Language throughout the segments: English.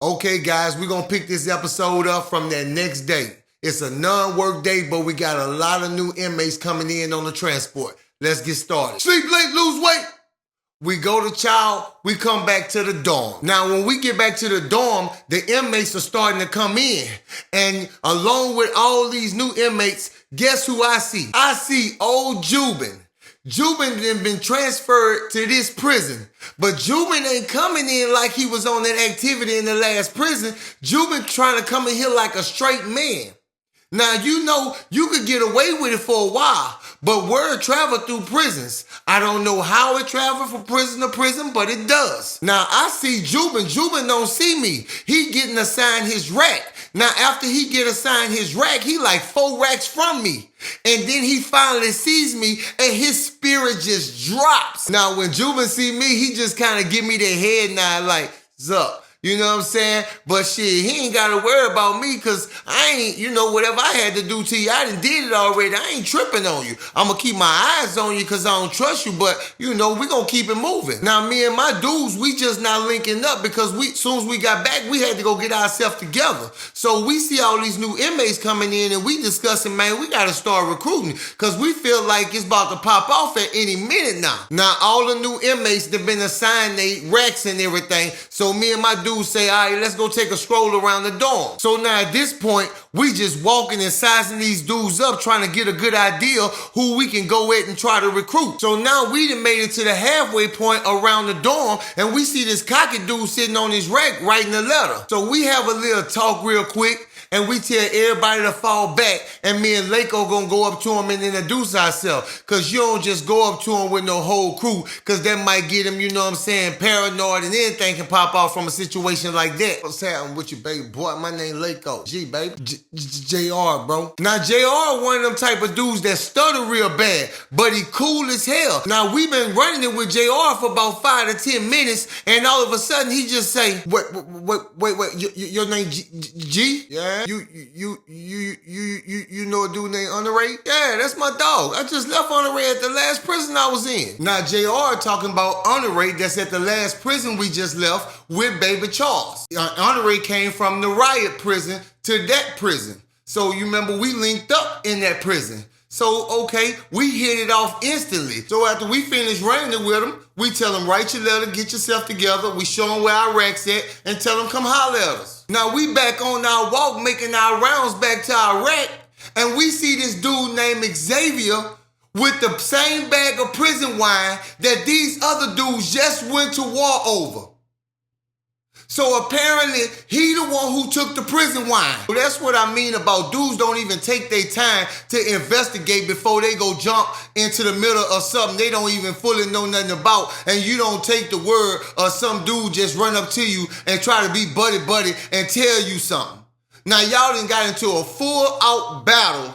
Okay, guys, we're going to pick this episode up from that next day. It's a non-work day, but we got a lot of new inmates coming in on the transport. Let's get started. Sleep late, lose weight. We go to chow, we come back to the dorm. Now, when we get back to the dorm, the inmates are starting to come in. And along with all these new inmates, guess who I see? I see old Jubin. Jubin had been transferred to this prison, but Jubin ain't coming in like he was on that activity in the last prison. Jubin trying to come in here like a straight man. Now, you know, you could get away with it for a while, but word travel through prisons. I don't know how it traveled from prison to prison, but it does. Now, I see Jubin. Jubin don't see me. He getting assigned his rack. Now, after he get assigned his rack, he like 4 racks from me. And then he finally sees me and his spirit just drops. Now, when Jubin see me, he just kind of give me the head nod like, zup. You know what I'm saying? But shit, he ain't got to worry about me because I ain't, you know, whatever I had to do to you, I done did it already. I ain't tripping on you. I'm going to keep my eyes on you because I don't trust you, but, you know, we going to keep it moving. Now, me and my dudes, we just not linking up because soon as we got back, we had to go get ourselves together. So we see all these new inmates coming in and we discussing, man, we got to start recruiting because we feel like it's about to pop off at any minute now. Now, all the new inmates that been assigned they racks and everything, so me and my dudes say, all right, let's go take a stroll around the dorm. So now at this point, we just walking and sizing these dudes up, trying to get a good idea who we can go at and try to recruit. So now we done made it to the halfway point around the dorm, and we see this cocky dude sitting on his rack writing a letter. So we have a little talk real quick, and we tell everybody to fall back, and me and Lako gonna go up to him and introduce ourselves. Cause you don't just go up to him with no whole crew, cause that might get him, you know what I'm saying, paranoid, and anything can pop off from a situation like that. What's happening with you, baby boy? My name Lako. G, baby. JR, bro. Now, JR one of them type of dudes that stutter real bad, but he cool as hell. Now, we been running it with JR for about 5 to 10 minutes, and all of a sudden, he just say, wait, your name G? Yeah. You know a dude named Honoré? Yeah, that's my dog. I just left Honoré at the last prison I was in. Now, JR talking about Honoré that's at the last prison we just left with Baby Charles. Honoré came from the riot prison to that prison. So you remember we linked up in that prison. So, okay, we hit it off instantly. So after we finish running it with him, we tell him, write your letter, get yourself together. We show him where our rack's at and tell him, come holler at us. Now, we back on our walk, making our rounds back to our rack, and we see this dude named Xavier with the same bag of prison wine that these other dudes just went to war over. So apparently, he the one who took the prison wine. So that's what I mean about dudes don't even take their time to investigate before they go jump into the middle of something they don't even fully know nothing about, and you don't take the word of some dude just run up to you and try to be buddy and tell you something. Now, y'all done got into a full-out battle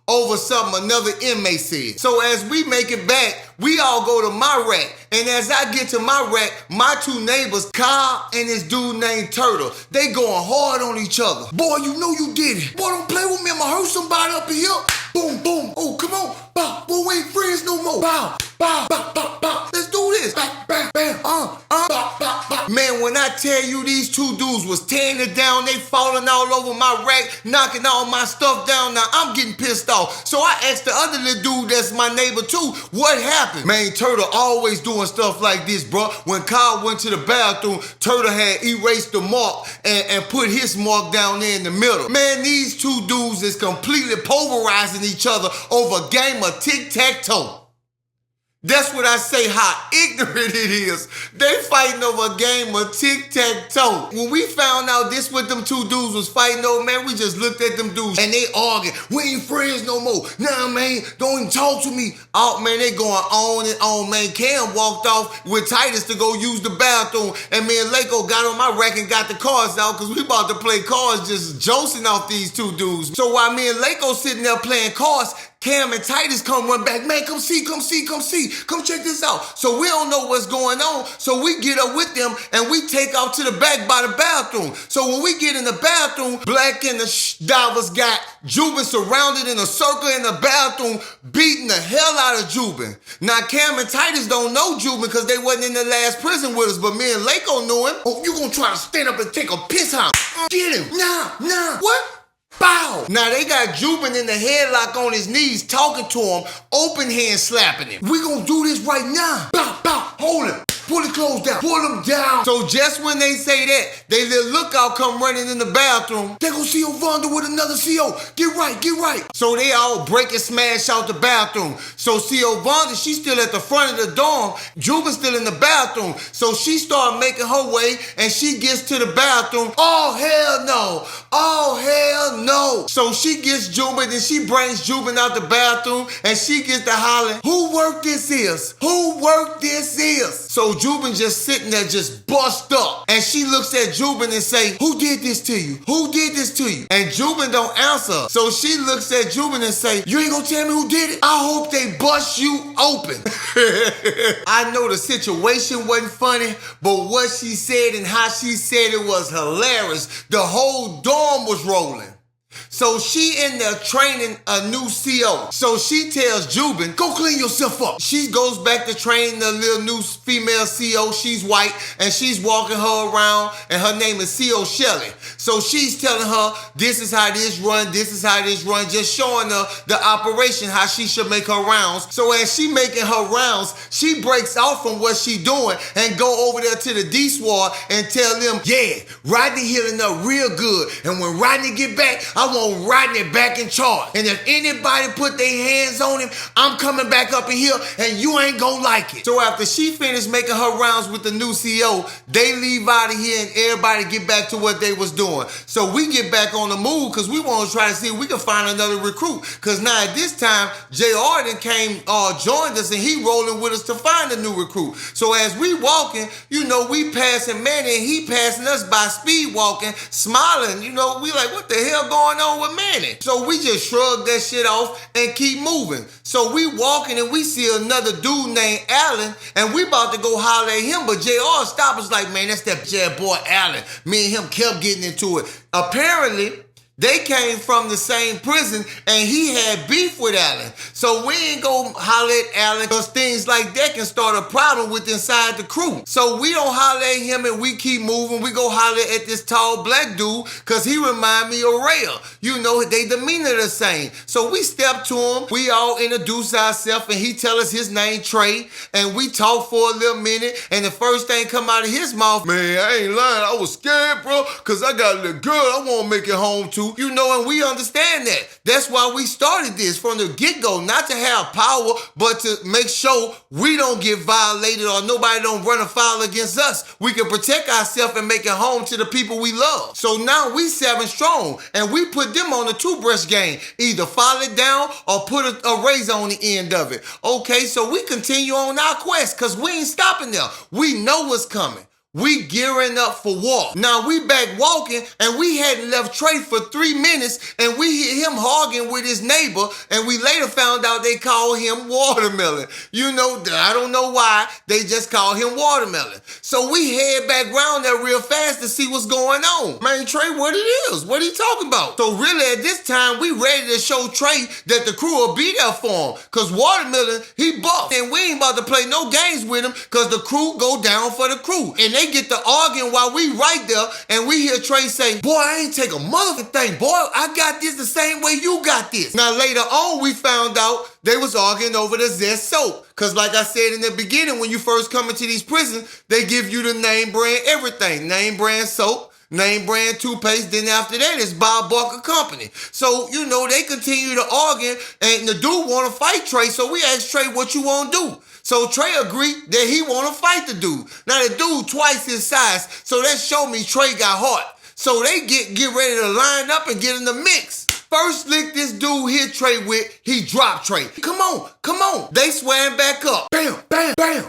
over something another inmate said. So as we make it back, we all go to my rack. And as I get to my rack, my 2 neighbors, Kyle and this dude named Turtle, they going hard on each other. Boy, you know you did it. Boy, don't play with me. I'ma hurt somebody up in here. Boom, boom. Oh, come on. Bow. Boy, we ain't friends no more. Bow, bow, bow, bow, bow. Let's do this. Bam, bam, bam. Bow, bow, bow. Man, when I tell you these 2 dudes was tearing it down, they falling all over my rack, knocking all my stuff down. Now, I'm getting pissed off. So I asked the other little dude that's my neighbor too, what happened? Man, Turtle always doing stuff like this, bro. When Kyle went to the bathroom, Turtle had erased the mark and put his mark down there in the middle. Man, these 2 dudes is completely pulverizing each other over a game of tic-tac-toe. That's what I say, how ignorant it is. They fighting over a game of tic-tac-toe. When we found out this what them 2 dudes was fighting over, man, we just looked at them dudes and they arguing. We ain't friends no more. Nah, man, don't even talk to me. Oh, man, they going on and on, man. Cam walked off with Titus to go use the bathroom, and me and Lako got on my rack and got the cards out because we about to play cards just josing off these 2 dudes. So while me and Lako sitting there playing cards, Cam and Titus come run back. Man, come see. Come check this out. So we don't know what's going on. So we get up with them and we take off to the back by the bathroom. So when we get in the bathroom, Black and the divers got Jubin surrounded in a circle in the bathroom, beating the hell out of Jubin. Now Cam and Titus don't know Jubin because they wasn't in the last prison with us, but me and Lako knew him. Oh, you gonna try to stand up and take a piss out? Get him. Nah. What? Bow! Now they got Jubin in the headlock on his knees talking to him, open hand slapping him. We gonna do this right now. Bow, hold him. Pull the clothes down. Pull them down. So just when they say that, they little lookout come running in the bathroom. They gonna see Ovanda with another CO. Get right. So they all break and smash out the bathroom. So see Ovanda, she's still at the front of the dorm. Jubin's still in the bathroom. So she started making her way and she gets to the bathroom. Oh, hell no. So she gets Jubin and she brings Jubin out the bathroom and she gets to hollering, who work this is? So Jubin just sitting there just bust up. And she looks at Jubin and say, who did this to you? And Jubin don't answer. So she looks at Jubin and say, you ain't gonna tell me who did it? I hope they bust you open. I know the situation wasn't funny, but what she said and how she said it was hilarious. The whole dorm was rolling. So she in there training a new CO. So she tells Jubin, go clean yourself up. She goes back to training the little new female CO. She's white and she's walking her around and her name is CO Shelley. So she's telling her, this is how this run, just showing her the operation, how she should make her rounds. So as she making her rounds, she breaks off from what she doing and go over there to the D Squad and tell them, yeah, Rodney healing up real good. And when Rodney get back, I want Rodney back in charge. And if anybody put their hands on him, I'm coming back up in here and you ain't gonna like it. So after she finished making her rounds with the new CO, they leave out of here and everybody get back to what they was doing. So we get back on the move because we want to try to see if we can find another recruit. Because now at this time, JR then joined us and he rolling with us to find a new recruit. So as we walking, we passing Manny and he passing us by speed walking, smiling. We like, what the hell going on with Manny? So we just shrug that shit off and keep moving. So we walking and we see another dude named Allen and we about to go holler at him, but JR stopped us like, man, that's that Jad boy Allen. Me and him kept getting into it. Apparently, they came from the same prison and he had beef with Allen. So we ain't go holler at Allen because things like that can start a problem with inside the crew. So we don't holler at him and we keep moving. We go holler at this tall black dude because he remind me of Rhea. They demeanor the same. So we step to him. We all introduce ourselves and he tell us his name Trey and we talk for a little minute and the first thing come out of his mouth, man, I ain't lying. I was scared, bro, because I got a little girl I want to make it home to. And we understand that. That's why we started this from the get-go, not to have power, but to make sure we don't get violated or nobody don't run afoul against us. We can protect ourselves and make it home to the people we love. So now we 7 strong, and we put them on the two-brush game. Either file it down or put a razor on the end of it. Okay, so we continue on our quest, because we ain't stopping there. We know what's coming. We gearing up for war. Now we back walking and we hadn't left Trey for 3 minutes and we hit him hogging with his neighbor and we later found out they call him Watermelon. I don't know why, they just call him Watermelon. So we head back round there real fast to see what's going on. Man, Trey, what it is? What are you talking about? So really at this time, we ready to show Trey that the crew will be there for him. Cause Watermelon, he buff. And we ain't about to play no games with him cause the crew go down for the crew. And they get to arguing while we right there and we hear Trey say, boy, I ain't take a motherfucking thing. Boy, I got this the same way you got this. Now later on, we found out they was arguing over the Zest soap. Cause like I said in the beginning, when you first come into these prisons, they give you the name brand everything. Name brand soap, name brand toothpaste, then after that it's Bob Barker Company. So, they continue to argue and the dude want to fight Trey. So we asked Trey, what you want to do? So Trey agreed that he want to fight the dude. Now the dude twice his size, so that showed me Trey got heart. So they get ready to line up and get in the mix. First lick this dude hit Trey with, he dropped Trey. Come on. They swam back up. Bam, bam, bam.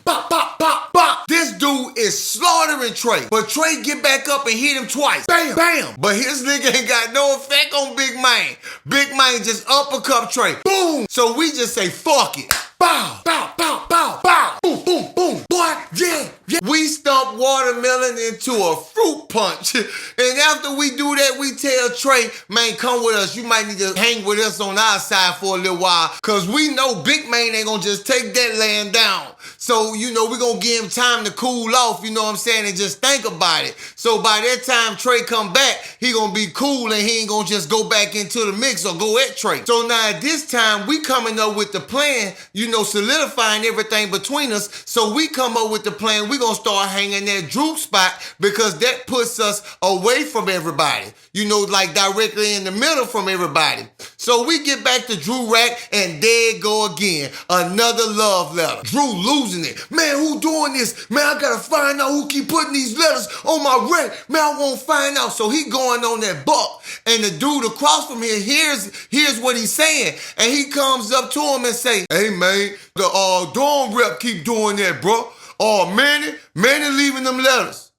Bop, bop, bop, bop. This dude is slaughtering Trey. But Trey get back up and hit him twice. Bam, bam. But his nigga ain't got no effect on Big Man. Big Man just uppercut Trey. Boom. So we just say, fuck it. Bow, bow, bow, bow, bow. Boom, boom, boom. Boy, yeah, yeah. We stomp Watermelon into a fruit punch. And after we do that, we tell Trey, man, come with us. You might need to hang with us on our side for a little while. Cause we know Big Man ain't gonna just take that land down. So, you know, we're gonna give him time to cool off, you know what I'm saying, and just think about it. So by that time Trey come back, he gonna be cool and he ain't gonna just go back into the mix or go at Trey. So now at this time, we coming up with the plan, you know, solidifying everything between us. So we come up with the plan, we gonna start hanging that Drew spot because that puts us away from everybody. You know, like directly in the middle from everybody. So we get back to Drew rack and there it go again. Another love letter. Drew losing it. Man, who doing this? Man, I gotta find out who keep putting these letters on my rack. Man, I won't find out. So he going on that buck. And the dude across from here here's what he's saying. And he comes up to him and say, hey man, the dorm rep keep doing that, bro. Oh, Manny leaving them letters.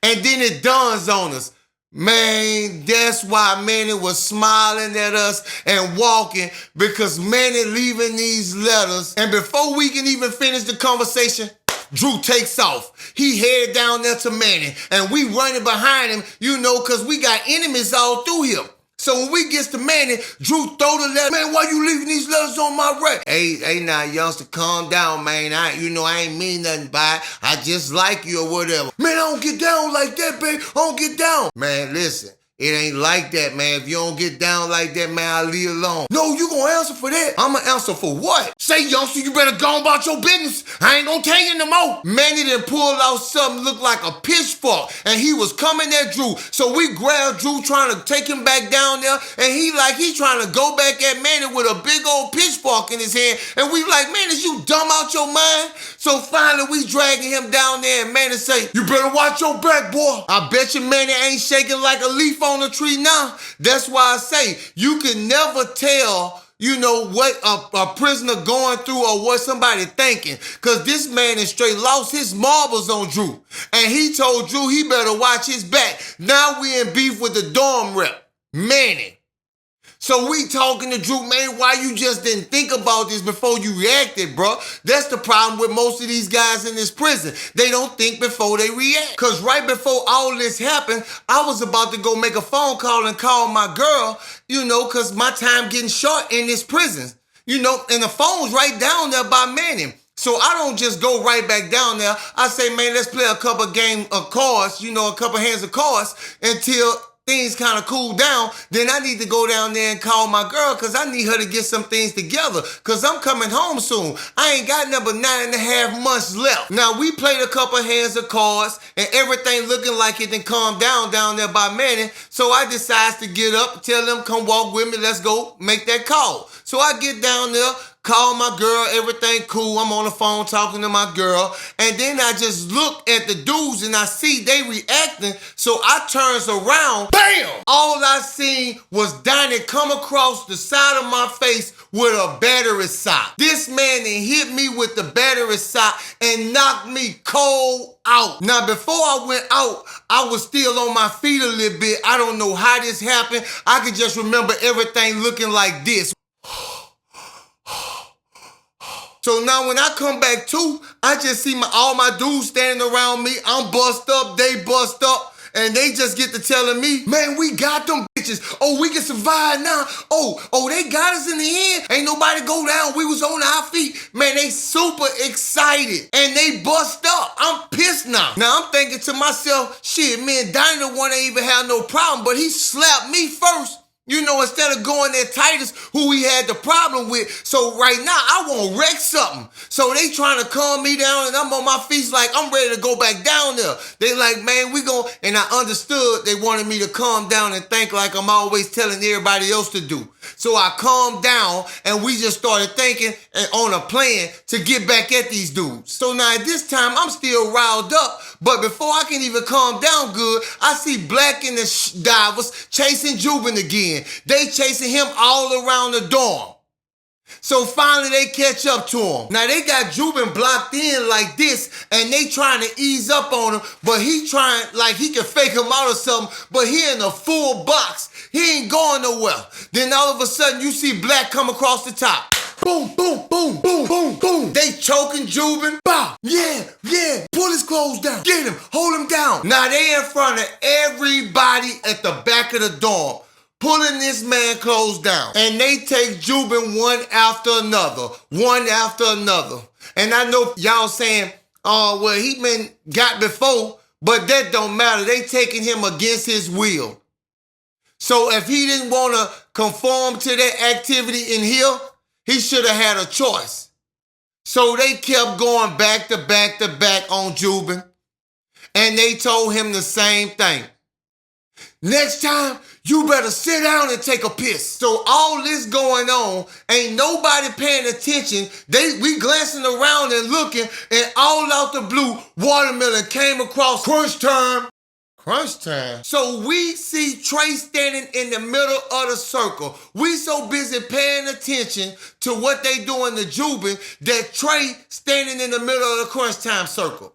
And then it dawns on us. Man, that's why Manny was smiling at us and walking because Manny leaving these letters. And before we can even finish the conversation, Drew takes off. He head down there to Manny and we running behind him, you know, because we got enemies all through here. So when we gets to Manny, Drew throw the letter. Man, why you leaving these letters on my rack? Hey, now, youngster, calm down, man. I ain't mean nothing by it. I just like you or whatever. Man, I don't get down like that, babe. I don't get down. Man, listen. It ain't like that, man. If you don't get down like that, man, I'll leave you alone. No, you gonna answer for that. I'ma answer for what? Say, youngster, you better go on about your business. I ain't gonna tell you no more. Manny done pulled out something looked like a pitchfork, and he was coming at Drew. So we grabbed Drew trying to take him back down there, and he trying to go back at Manny with a big old pitchfork in his hand. And we like, man, is you dumb out your mind? So finally we dragging him down there, and Manny say, you better watch your back, boy. I bet you Manny ain't shaking like a leaf on the tree now. That's why I say you can never tell, you know, what a prisoner going through or what somebody thinking. Because this man is straight lost his marbles on Drew. And he told Drew he better watch his back. Now we in beef with the dorm rep, Manny. So we talking to Drew, man, why you just didn't think about this before you reacted, bro? That's the problem with most of these guys in this prison. They don't think before they react. Because right before all this happened, I was about to go make a phone call and call my girl, you know, because my time getting short in this prison. You know, and the phone's right down there by Manny. So I don't just go right back down there. I say, man, let's play a couple game of cards, you know, a couple hands of cards until things kind of cool down. Then I need to go down there and call my girl because I need her to get some things together because I'm coming home soon. I ain't got number 9.5 months left. Now, we played a couple hands of cards and everything looking like it done calmed down there by Manny. So I decides to get up, tell them, come walk with me, let's go make that call. So I get down there, call my girl, everything cool. I'm on the phone talking to my girl. And then I just look at the dudes and I see they reacting. So I turns around, bam! All I seen was Donnie come across the side of my face with a battery sock. This man then hit me with the battery sock and knocked me cold out. Now, before I went out, I was still on my feet a little bit. I don't know how this happened. I could just remember everything looking like this. So now when I come back to, I just see all my dudes standing around me. I'm bust up, they bust up, and they just get to telling me, man, we got them bitches. Oh, we can survive now. Oh, they got us in the end. Ain't nobody go down. We was on our feet. Man, they super excited, and they bust up. I'm pissed now. Now I'm thinking to myself, shit, man, Donnie the one ain't even have no problem, but he slapped me first. You know, instead of going at Titus, who he had the problem with. So right now, I want to wreck something. So they trying to calm me down, and I'm on my feet like I'm ready to go back down there. They like, man, we gon', and I understood they wanted me to calm down and think like I'm always telling everybody else to do. So I calmed down, and we just started thinking on a plan to get back at these dudes. So now at this time, I'm still riled up, but before I can even calm down good, I see Black and the divers chasing Jubin again. They chasing him all around the dorm. So finally they catch up to him. Now they got Jubin blocked in like this, and they trying to ease up on him, but he trying like he can fake him out or something, but he in a full box. He ain't going nowhere. Then all of a sudden you see Black come across the top. Boom, boom, boom, boom, boom, boom. They choking Jubin. Bow. Yeah, yeah. Pull his clothes down. Get him. Hold him down. Now they in front of everybody at the back of the dorm, pulling this man clothes down. And they take Jubin one after another. One after another. And I know y'all saying, oh, well, he been got before, but that don't matter. They taking him against his will. So if he didn't want to conform to that activity in here, he should have had a choice. So they kept going back to back to back on Jubin. And they told him the same thing. Next time, you better sit down and take a piss. So all this going on, ain't nobody paying attention. We glancing around and looking, and all out the blue, Watermelon came across crunch time. Crunch time. So we see Trey standing in the middle of the circle. We so busy paying attention to what they doing to Jubin that Trey standing in the middle of the crunch time circle.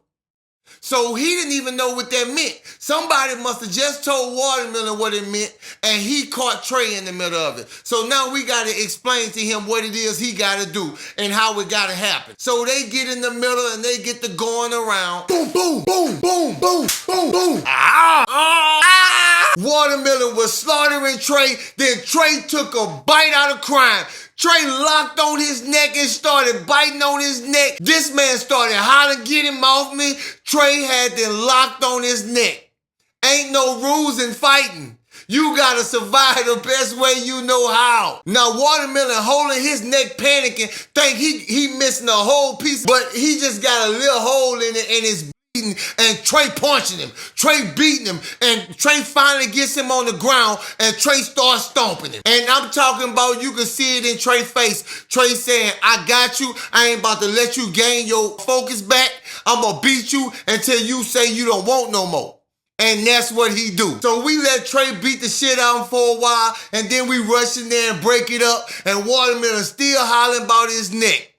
So he didn't even know what that meant. Somebody must have just told Watermelon what it meant, and he caught Trey in the middle of it. So now we got to explain to him what it is he got to do and how it got to happen. So they get in the middle and they get to going around. Boom, boom, boom, boom, boom, boom, boom. Watermelon was slaughtering Trey, then Trey took a bite out of crime. Trey locked on his neck and started biting on his neck. This man started hollering, get him off me. Trey had them locked on his neck. Ain't no rules in fighting. You gotta survive the best way you know how. Now Watermelon holding his neck panicking, think he missing a whole piece, but he just got a little hole in it and it's and Trey punching him, Trey beating him, and Trey finally gets him on the ground, and Trey starts stomping him. And I'm talking about, you can see it in Trey's face. Trey saying, I got you. I ain't about to let you gain your focus back. I'm gonna beat you until you say you don't want no more. And that's what he do. So we let Trey beat the shit out of him for a while, and then we rush in there and break it up, and Watermelon still hollering about his neck.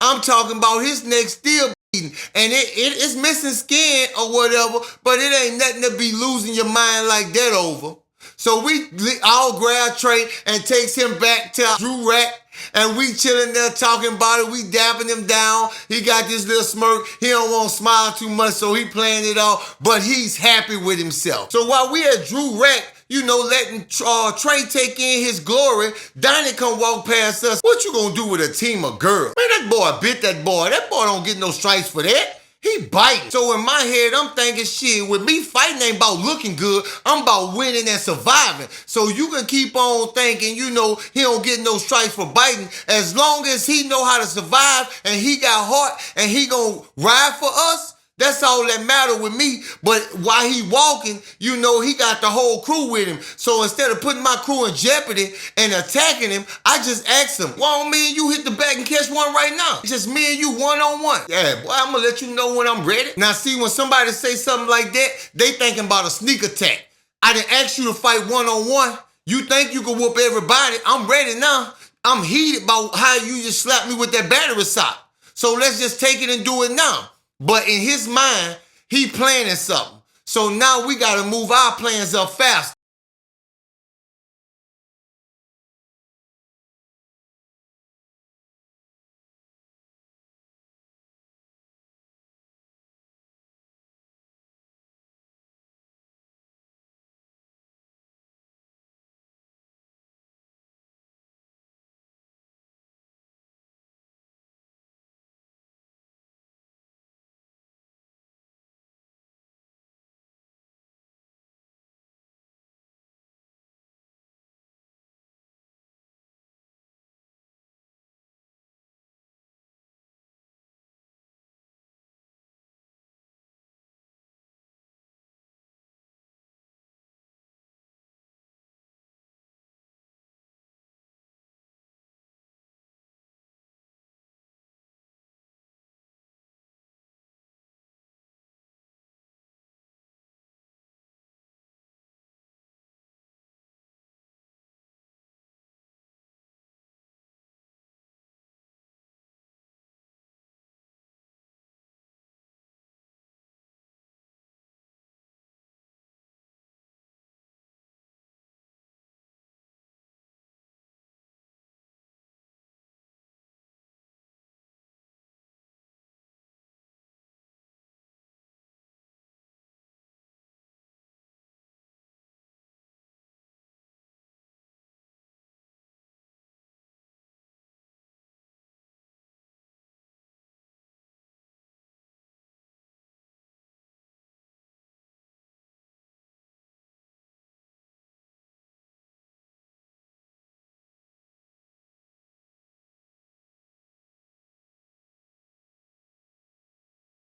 I'm talking about his neck still and it's missing skin or whatever, but it ain't nothing to be losing your mind like that over. So we all grab Trey and takes him back to Drew Rack, and we chilling there talking about it. We dapping him down. He got this little smirk. He don't want to smile too much, so he playing it off, but he's happy with himself. So while we at Drew Rack, you know, letting Trey take in his glory, Donnie come walk past us. What you gonna do with a team of girls? Man, that boy bit that boy. That boy don't get no stripes for that. He biting. So in my head, I'm thinking, shit, with me fighting ain't about looking good. I'm about winning and surviving. So you can keep on thinking, you know, he don't get no stripes for biting. As long as he know how to survive and he got heart and he gonna ride for us, that's all that matter with me. But while he walking, you know, he got the whole crew with him. So instead of putting my crew in jeopardy and attacking him, I just asked him, why don't me and you hit the back and catch one right now? It's just me and you one-on-one. Yeah, boy, I'm gonna let you know when I'm ready. Now see, when somebody say something like that, they thinking about a sneak attack. I didn't ask you to fight one-on-one. You think you can whoop everybody. I'm ready now. I'm heated about how you just slapped me with that battery sock. So let's just take it and do it now. But in his mind, he planning something. So now we got to move our plans up fast.